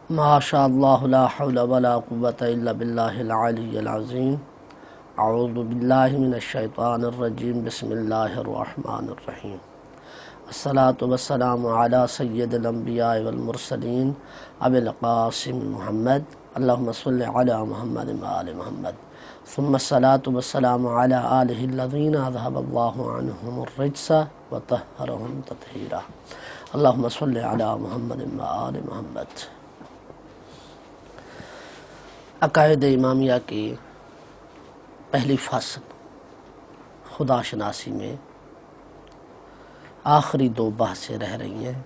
ماشاء اللہ لا حول ولا قوة الا باللہ العلی العظیم۔ اعوذ باللہ من الشیطان الرجیم، بسم اللہ الرحمن الرحیم۔ الصلاة والسلام علی سید الانبیاء والمرسلین ابی القاسم محمد، اللہم صل علی محمد وآل محمد، ثم الصلاة والسلام علی آلہ الذین اذہب اللہ عنہم الرجس وطہرہم تطہیرا، اللہم صل علی محمد وآل محمد۔ عقائد امامیہ کی پہلی فصل خدا شناسی میں آخری دو بحثیں رہ رہی ہیں،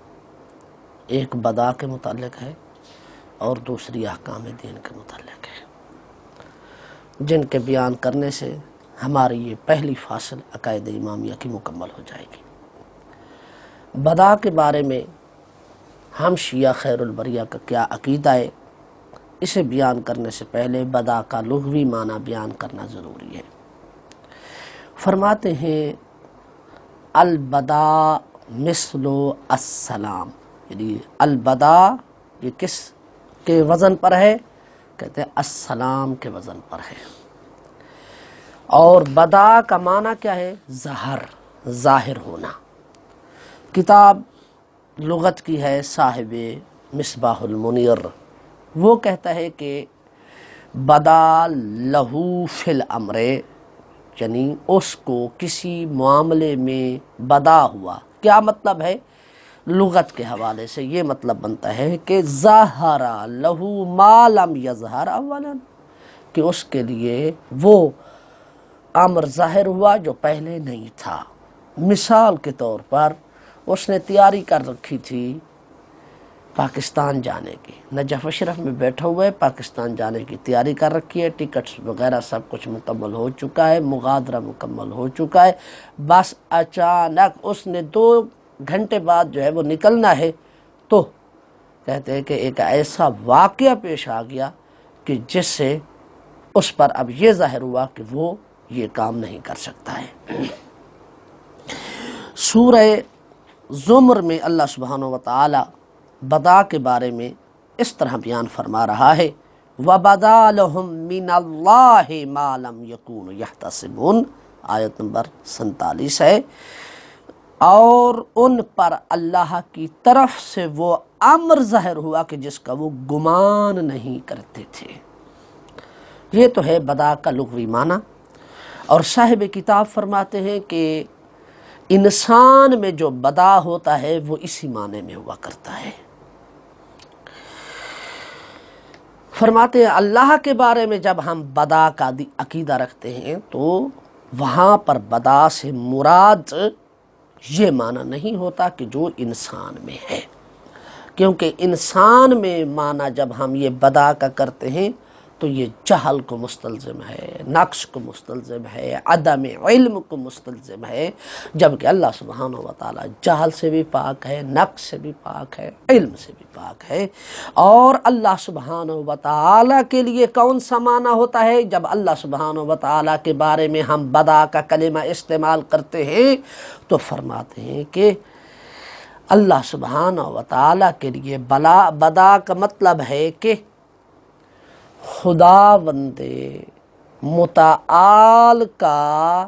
ایک بدا کے متعلق ہے اور دوسری احکام دین کے متعلق ہے، جن کے بیان کرنے سے ہماری یہ پہلی فصل عقائد امامیہ کی مکمل ہو جائے گی۔ بدا کے بارے میں ہم شیعہ خیر البریہ کا کیا عقیدہ ہے، اسے بیان کرنے سے پہلے بدا کا لغوی معنی بیان کرنا ضروری ہے۔ فرماتے ہیں البدا مثل السلام، یعنی البدا یہ کس کے وزن پر ہے؟ کہتے ہیں السلام کے وزن پر ہے۔ اور بدا کا معنی کیا ہے؟ ظاہر ہونا۔ کتاب لغت کی ہے صاحب مصباح المنیر، وہ کہتا ہے کہ بدا لہو فی الامر، یعنی اس کو کسی معاملے میں بدا ہوا۔ کیا مطلب ہے؟ لغت کے حوالے سے یہ مطلب بنتا ہے کہ ظاہر لہو ما لم یظہر اولا، کہ اس کے لیے وہ امر ظاہر ہوا جو پہلے نہیں تھا۔ مثال کے طور پر اس نے تیاری کر رکھی تھی پاکستان جانے کی، نجف اشرف میں بیٹھا ہوا ہے، پاکستان جانے کی تیاری کر رکھی ہے، ٹکٹس وغیرہ سب کچھ مکمل ہو چکا ہے، مغادرہ مکمل ہو چکا ہے، بس اچانک اس نے 2 گھنٹے بعد جو ہے وہ نکلنا ہے، تو کہتے ہیں کہ ایک ایسا واقعہ پیش آ گیا کہ جس سے اس پر اب یہ ظاہر ہوا کہ وہ یہ کام نہیں کر سکتا ہے۔ سورہ زمر میں اللہ سبحانہ وتعالی بدا کے بارے میں اس طرح بیان فرما رہا ہے، وَبَدَا لَهُم مِّنَ اللَّهِ مَا لَمْ يَكُونُوا يَحْتَسِبُونَ، آیت نمبر 47 ہے۔ اور ان پر اللہ کی طرف سے وہ امر ظاہر ہوا کہ جس کا وہ گمان نہیں کرتے تھے۔ یہ تو ہے بدا کا لغوی معنی۔ اور صاحب کتاب فرماتے ہیں کہ انسان میں جو بدا ہوتا ہے وہ اسی معنی میں ہوا کرتا ہے۔ فرماتے ہیں اللہ کے بارے میں جب ہم بدا کا عقیدہ رکھتے ہیں تو وہاں پر بدا سے مراد یہ معنی نہیں ہوتا کہ جو انسان میں ہے، کیونکہ انسان میں معنی جب ہم یہ بدا کا کرتے ہیں تو یہ جہل کو مستلزم ہے، نقص کو مستلزم ہے، عدم علم کو مستلزم ہے، جبکہ اللہ سبحانہ وتعالی جہل سے بھی پاک ہے، نقص سے بھی پاک ہے، علم سے بھی پاک ہے۔ اور اللہ سبحانہ وتعالی کے لیے کون سا معنی ہوتا ہے؟ جب اللہ سبحانہ وتعالی کے بارے میں ہم بدا کا کلمہ استعمال کرتے ہیں تو فرماتے ہیں کہ اللہ سبحانہ وتعالی کے لیے بدا کا مطلب ہے کہ خداوند متعال کا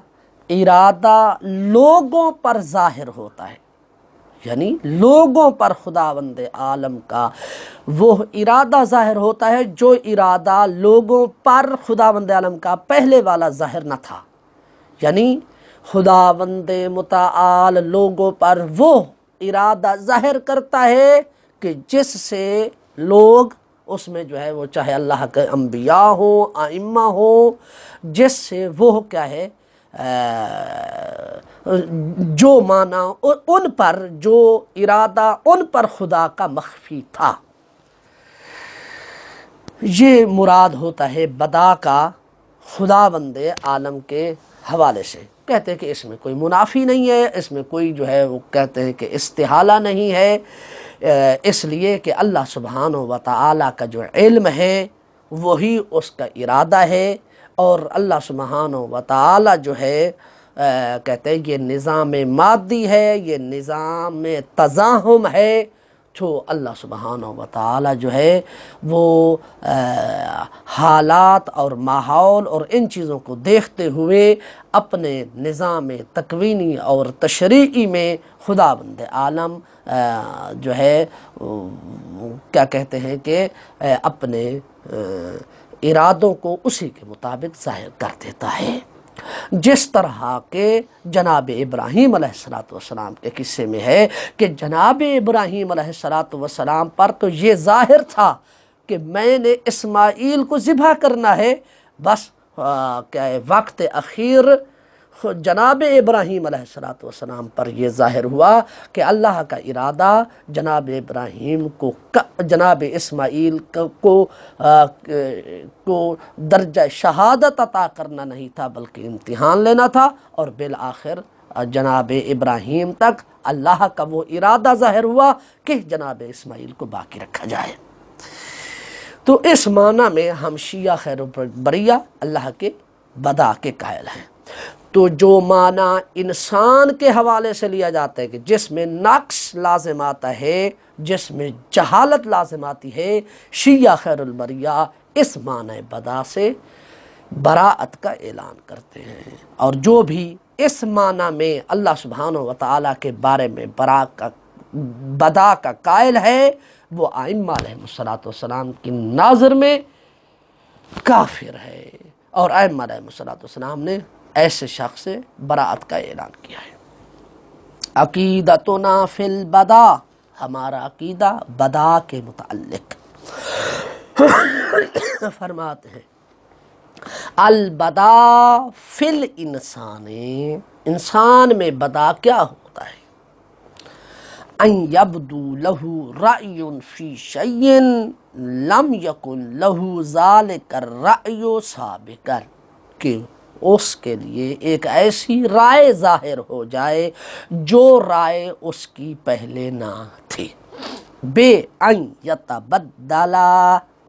ارادہ لوگوں پر ظاہر ہوتا ہے، یعنی لوگوں پر خداوند عالم کا وہ ارادہ ظاہر ہوتا ہے جو ارادہ لوگوں پر خداوند عالم کا پہلے والا ظاہر نہ تھا۔ یعنی خداوند متعال لوگوں پر وہ ارادہ ظاہر کرتا ہے کہ جس سے لوگ اس میں جو ہے وہ چاہے اللہ کے انبیاء ہوں، ائمہ ہوں، جس سے وہ کیا ہے جو معنی ان پر، جو ارادہ ان پر خدا کا مخفی تھا، یہ مراد ہوتا ہے بدا کا خداوند عالم کے حوالے سے۔ کہتے ہیں کہ اس میں کوئی منافی نہیں ہے، اس میں کوئی جو ہے وہ کہتے ہیں کہ استحالہ نہیں ہے، اس لیے کہ اللہ سبحانہ وتعالی کا جو علم ہے وہی اس کا ارادہ ہے، اور اللہ سبحانہ وتعالی جو ہے کہتے ہیں یہ نظام مادی ہے، یہ نظام تزاحم ہے، تو اللہ سبحانہ و تعالی جو ہے وہ حالات اور ماحول اور ان چیزوں کو دیکھتے ہوئے اپنے نظام تکوینی اور تشریعی میں خداوند عالم جو ہے کیا کہتے ہیں کہ اپنے ارادوں کو اسی کے مطابق ظاہر کر دیتا ہے۔ جس طرح کہ جناب ابراہیم علیہ السلام کے قصے میں ہے کہ جناب ابراہیم علیہ السلام پر تو یہ ظاہر تھا کہ میں نے اسماعیل کو ذبح کرنا ہے، بس کیا ہے وقت اخیر جناب ابراہیم علیہ السلام پر یہ ظاہر ہوا کہ اللہ کا ارادہ جناب ابراہیم کو جناب اسماعیل کو درجہ شہادت عطا کرنا نہیں تھا بلکہ امتحان لینا تھا، اور بالآخر جناب ابراہیم تک اللہ کا وہ ارادہ ظاہر ہوا کہ جناب اسماعیل کو باقی رکھا جائے۔ تو اس معنی میں ہم شیعہ خیر بریہ اللہ کے بدا کے قائل ہیں۔ تو جو معنی انسان کے حوالے سے لیا جاتا ہے کہ جس میں نقص لازم آتا ہے، جس میں جہالت لازم آتی ہے، شیعہ خیر البریہ اس معنی بدا سے براءت کا اعلان کرتے ہیں، اور جو بھی اس معنی میں اللہ سبحانہ و تعالیٰ کے بارے میں بدا کا قائل ہے وہ ائمہ علیہ السلام کی نظر میں کافر ہے، اور ائمہ علیہ السلام نے ایسے شخص سے براءت کا اعلان کیا ہے۔ عقیدتنا فی البدا، ہمارا عقیدہ بدا کے متعلق فرماتے ہیں البدا فی الانسان، انسان میں بدا کیا ہوتا ہے؟ ان یبدو لہو رأی فی شیء لم یکن لہو ذالک الرأی سابقا، کہ اس کے لیے ایک ایسی رائے ظاہر ہو جائے جو رائے اس کی پہلے نہ تھی، بے ان یتبدل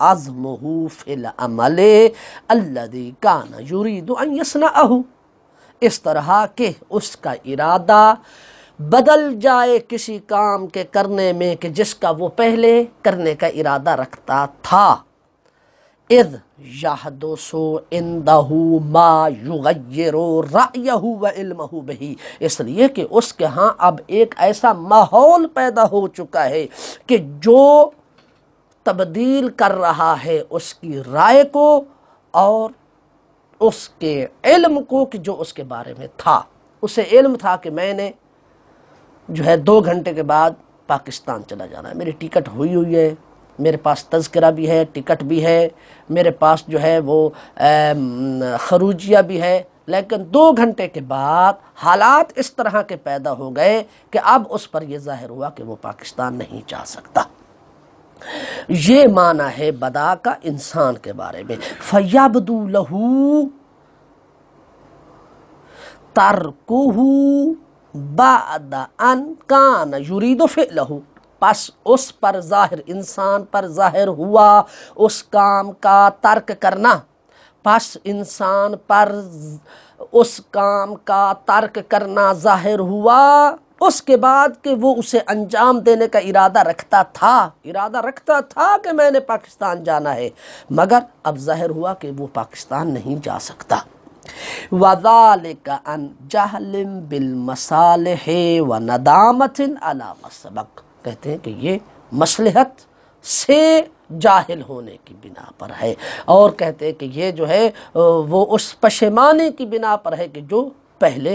عزمہ فی العمل الذی کان یرید ان یصنعہ، اس طرح کہ اس کا ارادہ بدل جائے کسی کام کے کرنے میں کہ جس کا وہ پہلے کرنے کا ارادہ رکھتا تھا، اذ یحدث عندہ ما یغیر رأیہ و علمہ بہ، اس لیے کہ اس کے ہاں اب ایک ایسا ماحول پیدا ہو چکا ہے کہ جو تبدیل کر رہا ہے اس کی رائے کو اور اس کے علم کو کہ جو اس کے بارے میں تھا۔ اسے علم تھا کہ میں نے جو ہے 2 گھنٹے کے بعد پاکستان چلا جانا ہے، میری ٹکٹ ہوئی ہے، میرے پاس تذکرہ بھی ہے، ٹکٹ بھی ہے، میرے پاس جو ہے وہ خروجیہ بھی ہے، لیکن 2 گھنٹے کے بعد حالات اس طرح کے پیدا ہو گئے کہ اب اس پر یہ ظاہر ہوا کہ وہ پاکستان نہیں جا سکتا۔ یہ معنی ہے بدا کا انسان کے بارے میں۔ فَيَبْدُو لَهُ تَرْكُهُ بعد ان کان یرید فعلہ، پس اس پر ظاہر انسان پر ظاہر ہوا اس کام کا ترک کرنا، پس انسان پر اس کام کا ترک کرنا ظاہر ہوا اس کے بعد کہ وہ اسے انجام دینے کا ارادہ رکھتا تھا کہ میں نے پاکستان جانا ہے، مگر اب ظاہر ہوا کہ وہ پاکستان نہیں جا سکتا۔ وَذَلِكَ عَنْ جَهْلٍ بِالْمَصَالِحِ وَنَدَامَةٍ عَلَى مَا سَبَقَ، کہتے ہیں کہ یہ مصلحت سے جاہل ہونے کی بنا پر ہے، اور کہتے ہیں کہ یہ جو ہے وہ اس پشیمانی کی بنا پر ہے کہ جو پہلے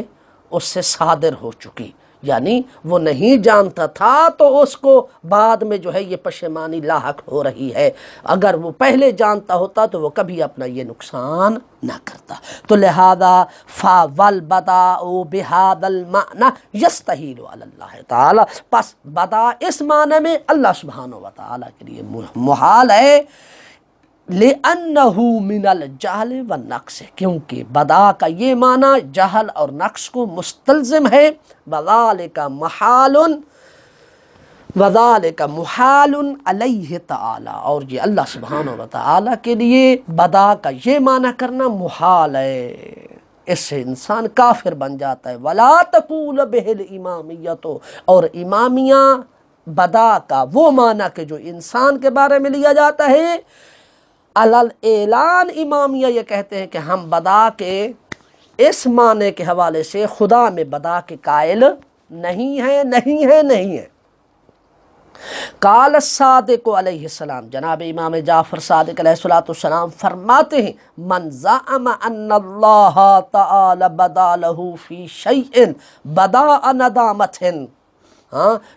اس سے صادر ہو چکی، یعنی وہ نہیں جانتا تھا تو اس کو بعد میں جو ہے یہ پشیمانی لاحق ہو رہی ہے، اگر وہ پہلے جانتا ہوتا تو وہ کبھی اپنا یہ نقصان نہ کرتا۔ تو لہذا فَوَالْبَدَاءُ بِهَذَا الْمَعْنَى يَسْتَحِيلُ عَلَى اللَّهِ تعالی، پس بدا اس معنی میں اللہ سبحانہ و تعالی کے لیے محال ہے، لِأَنَّهُ مِنَ الْجَهْلِ وَالنَّقْصِ، کیونکہ بدا کا یہ معنی جہل اور نقص کو مستلزم ہے، وَذَلِكَ مُحَالٌ عَلَيْهِ تعالی، اور یہ اللہ سبحانہ و تعالی کے لیے بدا کا یہ معنی کرنا محال ہے، اس سے انسان کافر بن جاتا ہے۔ وَلَا تَقُولَ بِهِ الْإِمَامِيَّةُ، اور امامیہ بدا کا وہ معنی کہ جو انسان کے بارے میں لیا جاتا ہے، علل اعلان امامیہ یہ کہتے ہیں کہ ہم بدا کے اس معنی کے حوالے سے خدا میں بدا کے قائل نہیں ہیں۔ قال الصادق علیہ السلام، جناب امام جعفر صادق علیہ السلام فرماتے ہیں، من زعم ان اللہ تعالی بدا لہ فی شیء بداء ندامت،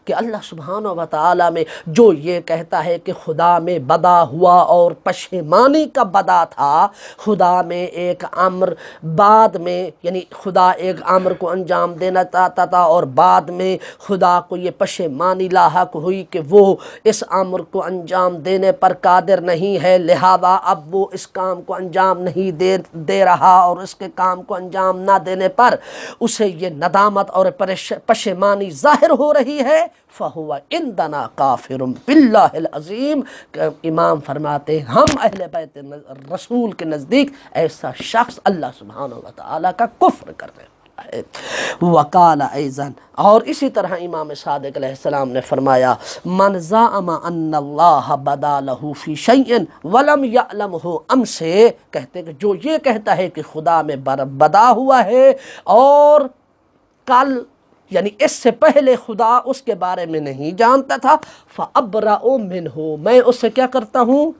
کہ اللہ سبحانہ و تعالی میں جو یہ کہتا ہے کہ خدا میں بدا ہوا اور پشیمانی کا بدا تھا، خدا میں ایک امر بعد میں، یعنی خدا ایک امر کو انجام دینا چاہتا تھا اور بعد میں خدا کو یہ پشیمانی لاحق ہوئی کہ وہ اس امر کو انجام دینے پر قادر نہیں ہے، لہذا اب وہ اس کام کو انجام نہیں دے رہا، اور اس کے کام کو انجام نہ دینے پر اسے یہ ندامت اور پشیمانی ظاہر ہو رہی ہے، فَهُوَ عِنْدَنَا كَافِرٌ بِاللَّهِ الْعَظِيمِ۔ امام فرماتے ہیں ہم اہل بیت رسول کے نزدیک ایسا شخص اللہ سبحانہ و تعالیٰ کا کفر کر رہے ہیں۔ وقال ایضاً، اور اسی طرح امام صادق علیہ السلام نے فرمایا، من زعم ان اللہ بدا لہ فی شیء ولم یعلمہ امس، کہتے کہ جو یہ کہتا ہے کہ خدا میں بدا ہوا ہے اور کل یعنی اس سے پہلے خدا اس کے بارے میں نہیں جانتا تھا، فَأَبْرَأُ مِنْهُ، میں اس سے کیا کرتا ہوں؟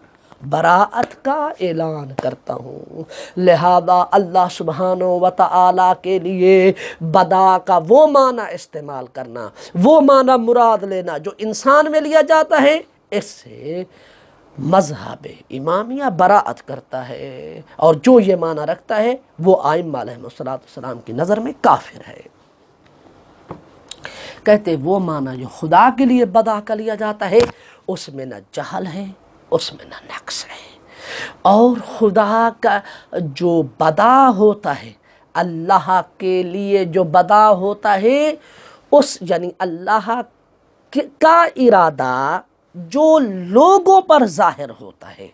براءت کا اعلان کرتا ہوں۔ لہذا اللہ سبحانہ و تعالیٰ کے لیے بدا کا وہ معنی استعمال کرنا، وہ معنی مراد لینا جو انسان میں لیا جاتا ہے، اس سے مذہب امامیہ براءت کرتا ہے، اور جو یہ معنی رکھتا ہے وہ ائمہ علیہم السلام کی نظر میں کافر ہے۔ کہتے وہ معنی جو خدا کے لیے بدا کا لیا جاتا ہے، اس میں نہ جہل ہے، اس میں نہ نقص ہے، اور خدا کا جو بدا ہوتا ہے، اللہ کے لیے جو بدا ہوتا ہے، اس یعنی اللہ کا ارادہ جو لوگوں پر ظاہر ہوتا ہے،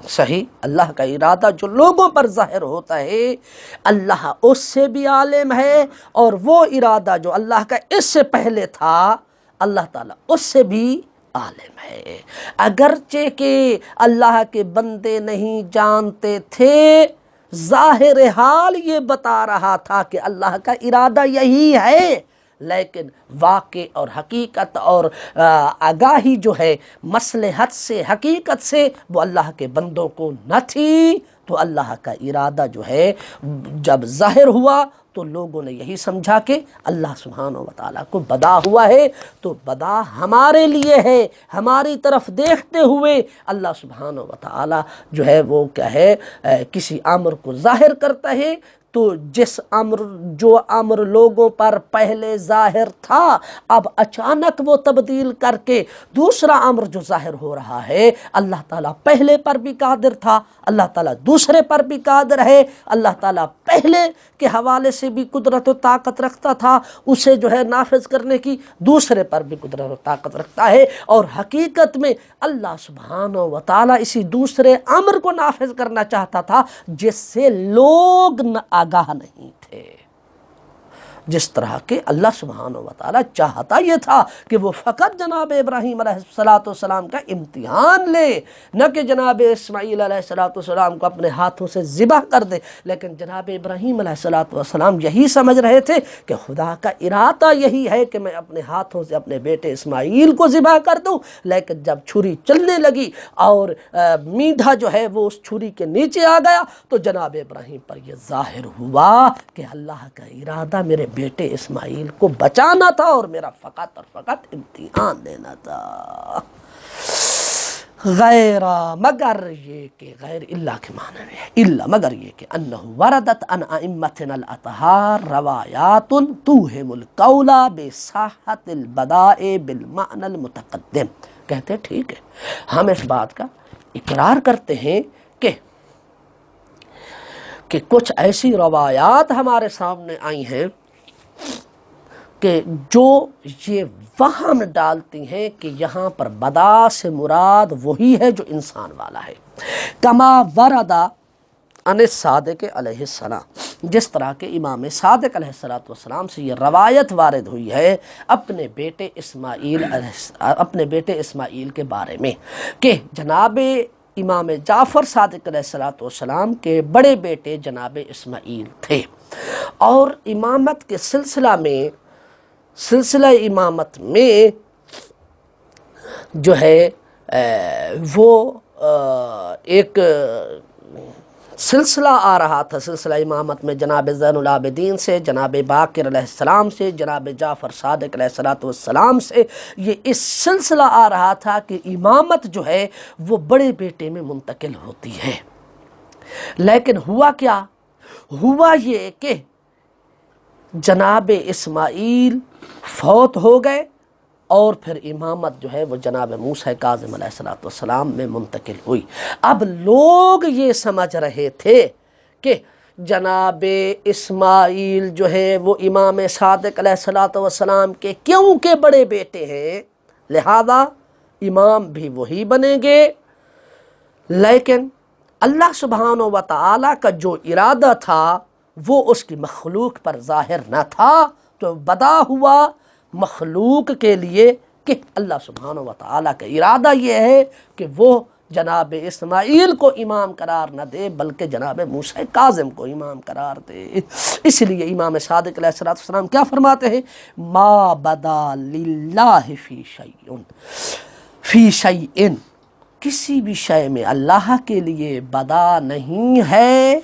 صحیح، اللہ کا ارادہ جو لوگوں پر ظاہر ہوتا ہے، اللہ اس سے بھی عالم ہے، اور وہ ارادہ جو اللہ کا اس سے پہلے تھا، اللہ تعالیٰ اس سے بھی عالم ہے، اگرچہ کہ اللہ کے بندے نہیں جانتے تھے، ظاہر حال یہ بتا رہا تھا کہ اللہ کا ارادہ یہی ہے، لیکن واقع اور حقیقت اور آگاہی جو ہے مصلحت سے، حقیقت سے، وہ اللہ کے بندوں کو نہ تھی، تو اللہ کا ارادہ جو ہے جب ظاہر ہوا تو لوگوں نے یہی سمجھا کہ اللہ سبحانہ و تعالیٰ کو بدا ہوا ہے، تو بدا ہمارے لیے ہے، ہماری طرف دیکھتے ہوئے اللہ سبحانہ و تعالیٰ جو ہے وہ کیا ہے، کسی امر کو ظاہر کرتا ہے، تو جو امر لوگوں پر پہلے ظاہر تھا، اب اچانک وہ تبدیل کر کے دوسرا امر جو ظاہر ہو رہا ہے، اللہ تعالیٰ پہلے پر بھی قادر تھا، اللہ تعالیٰ دوسرے پر بھی قادر ہے، اللہ تعالیٰ پہلے کے حوالے سے بھی قدرت و طاقت رکھتا تھا، اسے جو ہے نافذ کرنے کی، دوسرے پر بھی قدرت و طاقت رکھتا ہے، اور حقیقت میں اللہ سبحانہ و تعالیٰ اسی دوسرے امر کو نافذ کرنا چاہتا تھا جس سے لوگ آگاہ نہیں تھے، جس طرح کہ اللہ سبحانہ و تعالیٰ چاہتا یہ تھا کہ وہ فقط جناب ابراہیم علیہ السلام کا امتحان لے، نہ کہ جناب اسماعیل علیہ السلام کو اپنے ہاتھوں سے ذبح کر دے، لیکن جناب ابراہیم علیہ السلام یہی سمجھ رہے تھے کہ خدا کا ارادہ یہی ہے کہ میں اپنے ہاتھوں سے اپنے بیٹے اسماعیل کو ذبح کر دوں، لیکن جب چھری چلنے لگی اور میڈھا جو ہے وہ اس چھری کے نیچے آ گیا، تو جناب ابراہیم پر یہ ظاہر ہوا کہ اللہ کا ارادہ میرے بیٹے اسماعیل کو بچانا تھا، اور میرا فقط اور فقط امتحان لینا تھا، غیر مگر یہ کہ غیر اللہ کے معنی میں ہے، الا مگر یہ کہ انہ وردت ان ائمتنا الاطہار روایات توہم القول بصحت البداء بالمعنی المتقدم۔ کہتے ہیں ٹھیک ہے، ہم اس بات کا اقرار کرتے ہیں کہ کچھ ایسی روایات ہمارے سامنے آئی ہیں کہ جو یہ وہم ڈالتی ہیں کہ یہاں پر بدا سے مراد وہی ہے جو انسان والا ہے، کما ورد عن الصادق علیہ السلام، جس طرح کے امام صادق علیہ السلام سے یہ روایت وارد ہوئی ہے اپنے بیٹے اسماعیل کے بارے میں کہ جناب امام جعفر صادق علیہ السلام کے بڑے بیٹے جناب اسماعیل تھے، اور امامت کے سلسلہ امامت میں جو ہے وہ ایک سلسلہ آ رہا تھا، سلسلہ امامت میں جناب زین العابدین سے، جناب باقر علیہ السلام سے، جناب جعفر صادق علیہ السلام سے، یہ اس سلسلہ آ رہا تھا کہ امامت جو ہے وہ بڑے بیٹے میں منتقل ہوتی ہے۔ لیکن ہوا کیا؟ ہوا یہ کہ جناب اسماعیل فوت ہو گئے اور پھر امامت جو ہے وہ جناب موسیٰ کاظم علیہ السلام میں منتقل ہوئی۔ اب لوگ یہ سمجھ رہے تھے کہ جناب اسماعیل جو ہے وہ امام صادق علیہ السلام کے کیونکہ بڑے بیٹے ہیں لہذا امام بھی وہی بنیں گے، لیکن اللہ سبحانہ و تعالیٰ کا جو ارادہ تھا وہ اس کی مخلوق پر ظاہر نہ تھا، تو بدا ہوا مخلوق کے لیے کہ اللہ سبحانہ و تعالیٰ کا ارادہ یہ ہے کہ وہ جناب اسماعیل کو امام قرار نہ دے بلکہ جناب موسیٰ کاظم کو امام قرار دے۔ اس لیے امام صادق علیہ السلام کیا فرماتے ہیں؟ ما بدا للہ فی شیء، کسی بھی شے میں اللہ کے لیے بدا نہیں ہے،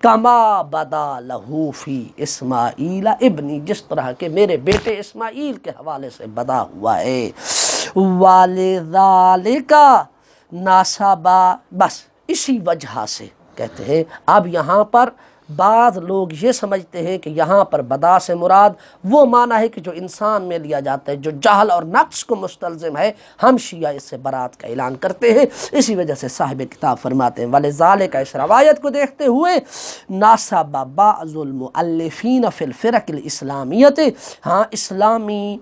کما بدا لہو فی اسماعیل ابنی، جس طرح کہ میرے بیٹے اسماعیل کے حوالے سے بدا ہوا ہے۔ وَلِذَالِكَ نَاسَبَ، بس اسی وجہ سے کہتے ہیں۔ اب یہاں پر بعض لوگ یہ سمجھتے ہیں کہ یہاں پر بدا سے مراد وہ معنی ہے کہ جو انسان میں لیا جاتا ہے، جو جہل اور نقص کو مستلزم ہے، ہم شیعہ اس سے برات کا اعلان کرتے ہیں۔ اسی وجہ سے صاحب کتاب فرماتے ہیں وَلِذَالِكَ، اس روایت کو دیکھتے ہوئے نَاسَبَ بَعْضُ الْمُؤَلِّفِينَ فِي الْفِرَقِ الْإِسْلَامِيَّةِ، ہاں اسلامی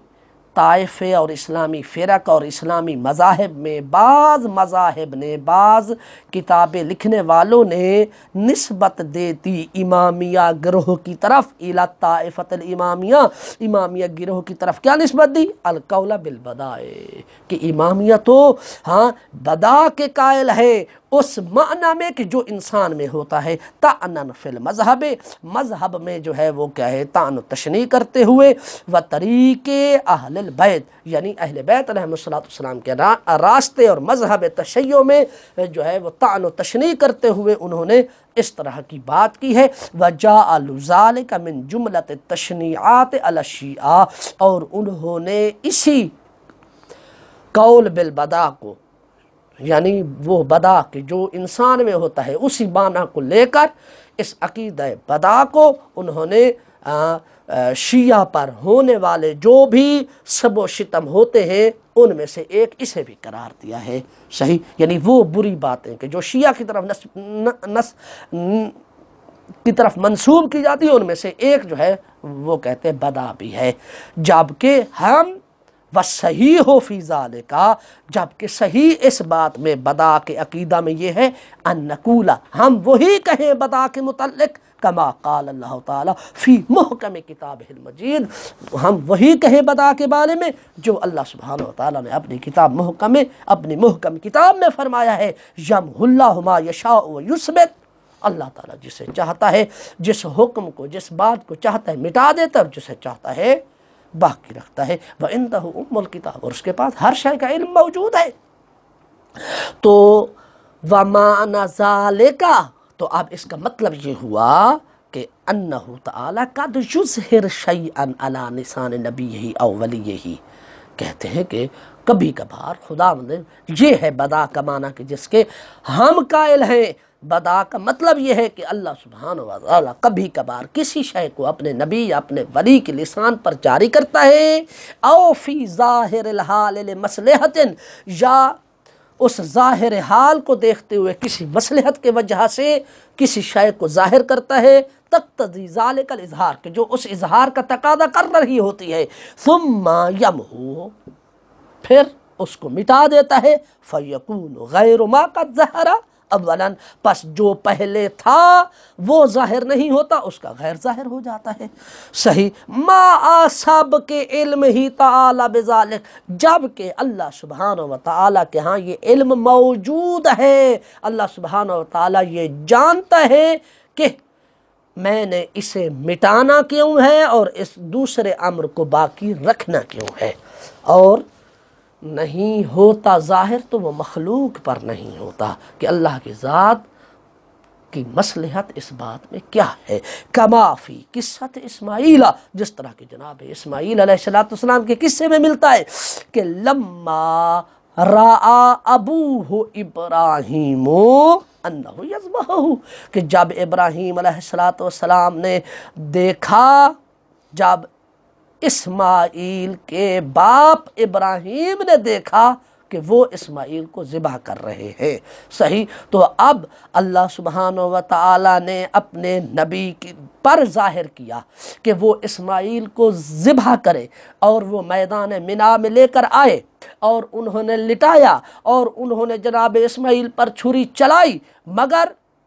طائفے اور اسلامی فرق اور اسلامی مذاہب میں بعض مذاہب نے، بعض کتابیں لکھنے والوں نے نسبت دیتی امامیہ گروہ کی طرف، الی طائفۃ الامامیہ، امامیہ گروہ کی طرف کیا نسبت دی؟ القول بالبداء، کہ امامیہ تو ہاں بدا کے قائل ہے اس معنی میں کہ جو انسان میں ہوتا ہے، طعنًا فی المذہب، مذہب میں جو ہے وہ کیا ہے طعن و تشنیع کرتے ہوئے، و طریق اہل البیت، یعنی اہل بیت علیہ السلام کے راستے اور مذہب تشیع میں جو ہے وہ طعن و تشنیع کرتے ہوئے انہوں نے اس طرح کی بات کی ہے۔ وَجَعَلُوا ذَلِكَ مِن جُمْلَةِ التَّشْنِيعَاتِ عَلَى الشِّیعَةِ، اور انہوں نے اسی قول بالبدا کو، یعنی وہ بدا کہ جو انسان میں ہوتا ہے اسی معنی کو لے کر اس عقیدہ بدا کو انہوں نے شیعہ پر ہونے والے جو بھی سب و شتم ہوتے ہیں ان میں سے ایک اسے بھی قرار دیا ہے۔ صحیح، یعنی وہ بری باتیں کہ جو شیعہ کی طرف منسوب کی جاتی ہے ان میں سے ایک جو ہے وہ کہتے ہیں بدا بھی ہے، جبکہ ہم وَصَحِیحُ فِی ذَلِکَ، جبکہ صحیح اس بات میں بدا کے عقیدہ میں یہ ہے ان نقول، ہم وہی کہیں بدا کے متعلق کما قال اللہ تعالیٰ فی محکم کتابہ المجید، ہم وہی کہیں بدا کے بارے میں جو اللہ سبحانہ وتعالیٰ نے اپنی کتاب محکم میں، اپنی محکم کتاب میں فرمایا ہے، یمحو اللہ ما یشاء ویثبت، اللہ تعالیٰ جسے چاہتا ہے، جس حکم کو، جس بات کو چاہتا ہے مٹا دیتا ہے اور جسے چاہتا ہے باقی رکھتا ہے۔ وَعِندَهُ أُمُّ الْكِتَابِ، اور اس کے پاس ہر شے کا علم موجود ہے۔ تو وَمَعْنَ ذَلِكَ، تو اب اس کا مطلب یہ ہوا کہ انہ تعالیٰ قد یظہر شیئا علی لسان نبیہ او ولیہ، کہتے ہیں کہ کبھی کبھار خداوند یہ ہے بدا کا معنی کہ جس کے ہم قائل ہیں۔ بدا کا مطلب یہ ہے کہ اللہ سبحانہ و تعالیٰ کبھی کبھار کسی شے کو اپنے نبی یا اپنے ولی کے لسان پر جاری کرتا ہے، او فی ظاہر الحال لمصلحت، یا اس ظاہر حال کو دیکھتے ہوئے کسی مصلحت کے وجہ سے کسی شے کو ظاہر کرتا ہے، تقتضی ذالک الاظہار، کہ جو اس اظہار کا تقاضا کر رہی ہوتی ہے، ثم یمحو، پھر اس کو مٹا دیتا ہے، فیکون غیر ما قد ظہر اولاً پس جو پہلے تھا وہ ظاہر نہیں ہوتا، اس کا غیر ظاہر ہو جاتا ہے۔ صحیح، ما آساب کے علم ہی تعالی بذالک، جب کہ اللہ سبحانہ و تعالیٰ کے ہاں یہ علم موجود ہے، اللہ سبحانہ و تعالیٰ یہ جانتا ہے کہ میں نے اسے مٹانا کیوں ہے اور اس دوسرے امر کو باقی رکھنا کیوں ہے، اور نہیں ہوتا ظاہر تو وہ مخلوق پر نہیں ہوتا کہ اللہ کی ذات کی مصلحت اس بات میں کیا ہے۔ کما فی قصۃ اسماعیل، جس طرح کہ جناب اسماعیل علیہ السلام کے قصے میں ملتا ہے کہ لما رأى ابوہ ابراہیم انہ یذبحہ، کہ جب ابراہیم علیہ السلام نے دیکھا، جب اسماعیل کے باپ ابراہیم نے دیکھا کہ وہ اسماعیل کو ذبح کر رہے ہیں، صحیح، تو اب اللہ سبحانہ و تعالی نے اپنے نبی پر ظاہر کیا کہ وہ اسماعیل کو ذبح کرے، اور وہ میدان منا میں لے کر آئے اور انہوں نے لٹایا اور انہوں نے جناب اسماعیل پر چھری چلائی، مگر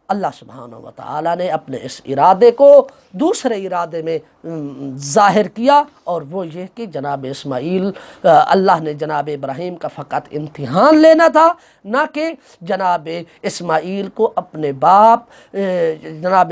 اللہ سبحانہ و تعالیٰ نے اپنے اس ارادے کو دوسرے ارادے میں ظاہر کیا، اور وہ یہ کہ جناب اسماعیل، اللہ نے جناب ابراہیم کا فقط امتحان لینا تھا، نہ کہ جناب اسماعیل کو اپنے باپ جناب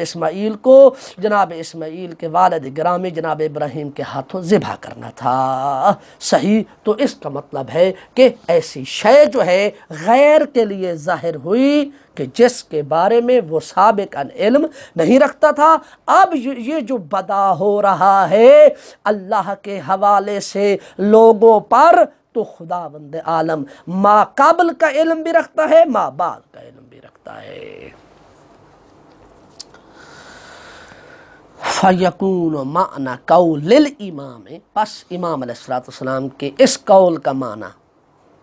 اسماعیل کے والد گرامی جناب ابراہیم کے ہاتھوں ذبح کرنا تھا، صحیح۔ تو اس کا مطلب ہے کہ ایسی شے جو ہے غیر کے لیے ظاہر ہوئی کہ جس کے بارے میں وہ سابقاً علم نہیں رکھتا تھا، اب یہ جو بدا ہو رہا ہے اللہ کے حوالے سے لوگوں پر، تو خداوند عالم ما قبل کا علم بھی رکھتا ہے، ما بعد کا علم بھی رکھتا ہے۔ فَيَكُونُ مَعْنَى قَوْلِ الْإِمَامِ، پس امام علیہ السلام کے اس قول کا معنی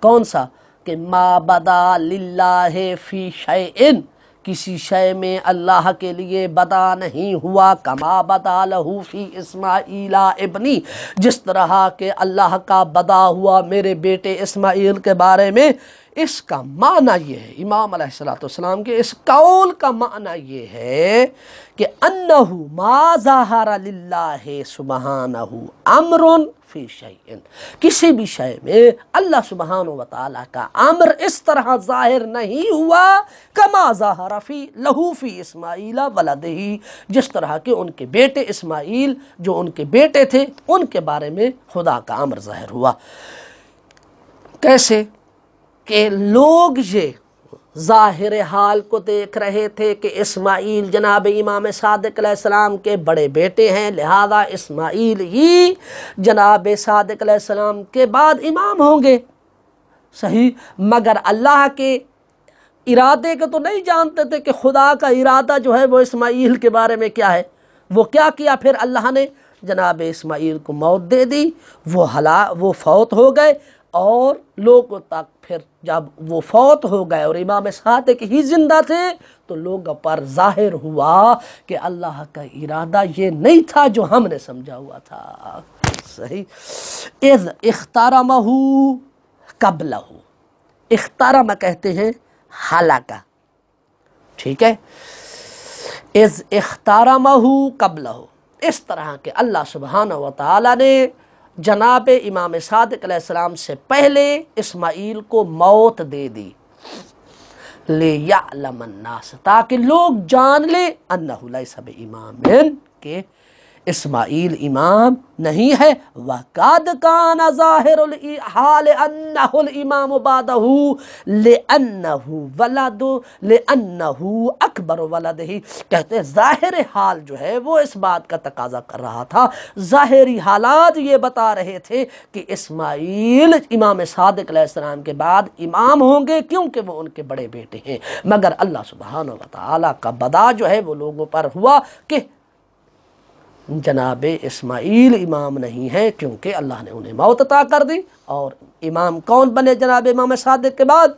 کون سا؟ کہ ما بدا للہ فی شیئن، کسی شے میں اللہ کے لیے بدا نہیں ہوا، کما بدا لہو فی اسماعیل ابنی، جس طرح کہ اللہ کا بدا ہوا میرے بیٹے اسماعیل کے بارے میں۔ اس کا معنی یہ ہے، امام علیہ السلام کے اس قول کا معنی یہ ہے کہ انہو ما ظاہر للہ سبحانہ امر فی شیئن، کسی بھی شے میں اللہ سبحانہ و تعالیٰ کا امر اس طرح ظاہر نہیں ہوا کما ظاہر فی لہو فی اسماعیل ولدہ، جس طرح کہ ان کے بیٹے اسماعیل جو ان کے بیٹے تھے ان کے بارے میں خدا کا امر ظاہر ہوا۔ کیسے کہ لوگ یہ ظاہر حال کو دیکھ رہے تھے کہ اسماعیل جناب امام صادق علیہ السلام کے بڑے بیٹے ہیں، لہذا اسماعیل ہی جناب صادق علیہ السلام کے بعد امام ہوں گے، صحیح، مگر اللہ کے ارادے کو تو نہیں جانتے تھے کہ خدا کا ارادہ جو ہے وہ اسماعیل کے بارے میں کیا ہے۔ وہ کیا کیا پھر اللہ نے؟ جناب اسماعیل کو موت دے دی، وہ فوت ہو گئے، اور لوگوں تک پھر جب وہ فوت ہو گئے اور امام صادق ہی زندہ تھے تو لوگوں پر ظاہر ہوا کہ اللہ کا ارادہ یہ نہیں تھا جو ہم نے سمجھا ہوا تھا، صحیح۔ اذ اختارمہ قبلہ، اختارمہ کہتے ہیں ہلاکہ، ٹھیک ہے، اذ اختارمہ قبلہ، اس طرح کہ اللہ سبحانہ و تعالی نے جناب امام صادق علیہ السلام سے پہلے اسماعیل کو موت دے دی، لِيَعْلَمَ النَّاسَ، تاکہ لوگ جان لیں، اَنَّهُ لَيْسَ بِإِمَامٍ، کہ اسماعیل امام نہیں ہے، وَقَدْ كَانَ ظَاهِرُ الْحَالِ أَنَّهُ الْإِمَامُ بَعْدَهُ لِأَنَّهُ أَكْبَرُ وَلَدِهِ، کہتے ہیں ظاہر حال جو ہے وہ اس بات کا تقاضا کر رہا تھا، ظاہری حالات یہ بتا رہے تھے کہ اسماعیل امام صادق علیہ السلام کے بعد امام ہوں گے کیونکہ وہ ان کے بڑے بیٹے ہیں، مگر اللہ سبحانہ و تعالیٰ کا بدا جو ہے وہ لوگوں پر ہوا کہ جناب اسماعیل امام نہیں ہے، کیونکہ اللہ نے انہیں موت عطا کر دی، اور امام کون بنے جناب امام صادق کے بعد؟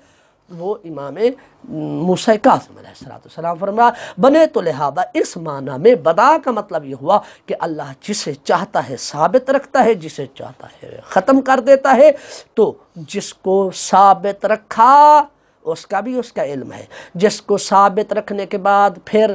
وہ امام موسیٰ کاظم علیہ السلام فرمایا بنے، تو لہذا اس معنی میں بدا کا مطلب یہ ہوا کہ اللہ جسے چاہتا ہے ثابت رکھتا ہے، جسے چاہتا ہے ختم کر دیتا ہے، تو جس کو ثابت رکھا اس کا بھی اس کا علم ہے، جس کو ثابت رکھنے کے بعد پھر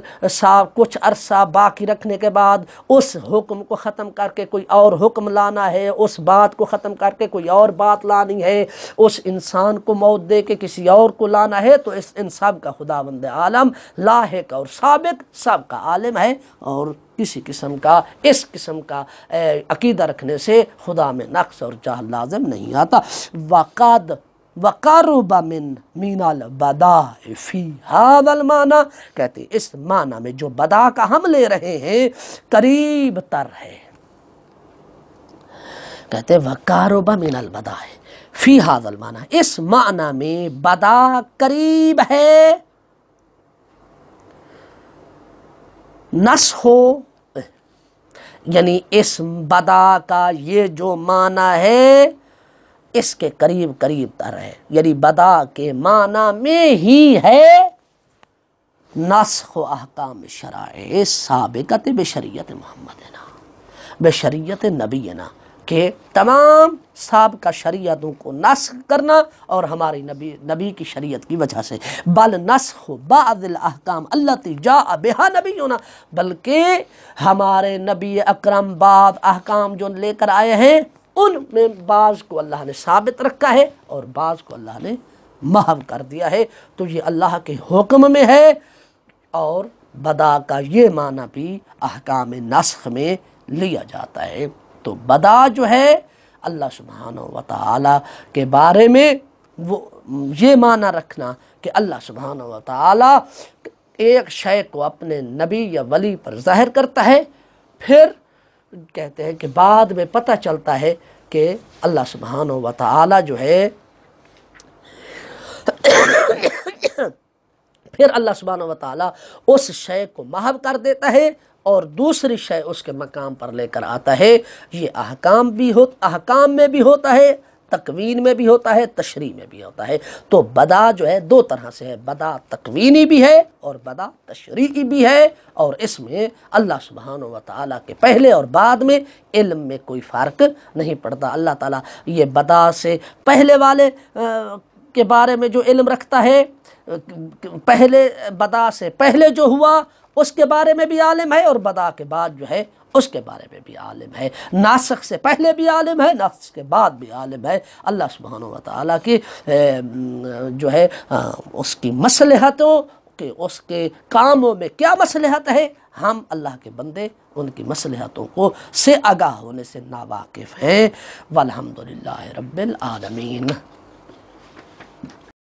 کچھ عرصہ باقی رکھنے کے بعد اس حکم کو ختم کر کے کوئی اور حکم لانا ہے، اس بات کو ختم کر کے کوئی اور بات لانی ہے، اس انسان کو موت دے کے کسی اور کو لانا ہے، تو ان سب کا خداوند عالم لاحق اور سابق سب کا عالم ہے، اور کسی قسم کا اس قسم کا عقیدہ رکھنے سے خدا میں نقص اور جہل لازم نہیں آتا۔ وَقَرُبَ مِنَ الْبَدَاءِ فِي هَذَا الْمَعْنَى، کہتے ہیں اس معنی میں جو بدا کا ہم لے رہے ہیں قریب تر ہے، کہتے ہیں وَقَرُبَ مِنَ الْبَدَاءِ فِي هَذَا الْمَعْنَى، اس معنی میں بدا قریب ہے، نسخ ہو، یعنی اس بدا کا یہ جو معنی ہے اس کے قریب تر ہے، یعنی بدا کے معنی میں ہی ہے نسخ و احکام شرائع سابقت بشریعت محمدنا، بشریعت نبینا، کہ تمام سابقہ شریعتوں کو نسخ کرنا، اور ہماری نبی کی شریعت کی وجہ سے، بل نسخ بعض الاحکام التي جاء بها نبینا، بلکہ ہمارے نبی اکرم بعض احکام جو لے کر آئے ہیں ان میں بعض کو اللہ نے ثابت رکھا ہے اور بعض کو اللہ نے محو کر دیا ہے، تو یہ اللہ کے حکم میں ہے، اور بدا کا یہ معنی بھی احکام نسخ میں لیا جاتا ہے۔ تو بدا جو ہے اللہ سبحانہ و تعالی کے بارے میں وہ یہ معنی رکھنا کہ اللہ سبحانہ و تعالی ایک شے کو اپنے نبی یا ولی پر ظاہر کرتا ہے، پھر کہتے ہیں کہ بعد میں پتہ چلتا ہے کہ اللہ سبحانہ و تعالی جو ہے پھر اللہ سبحانہ و تعالی اس شے کو محو کر دیتا ہے اور دوسری شے اس کے مقام پر لے کر آتا ہے۔ یہ احکام میں بھی ہوتا ہے، تکوین میں بھی ہوتا ہے، تشریع میں بھی ہوتا ہے۔ تو بدا جو ہے دو طرح سے ہے، بدا تکوینی بھی ہے اور بدا تشریعی بھی ہے، اور اس میں اللہ سبحانہ و تعالیٰ کے پہلے اور بعد میں علم میں کوئی فرق نہیں پڑتا۔ اللہ تعالیٰ یہ بدا سے پہلے والے کے بارے میں جو علم رکھتا ہے، پہلے بدا سے پہلے جو ہوا اس کے بارے میں بھی عالم ہے، اور بدا کے بعد جو ہے اس کے بارے میں بھی عالم ہے، ناسخ سے پہلے بھی عالم ہے، ناسخ کے بعد بھی عالم ہے۔ اللہ سبحانہ و تعالیٰ کی جو ہے اس کی مصلحتوں کہ اس کے کاموں میں کیا مصلحت ہے، ہم اللہ کے بندے ان کی مصلحتوں کو سے آگاہ ہونے سے ناواقف ہیں۔ والحمدللہ رب العالمین۔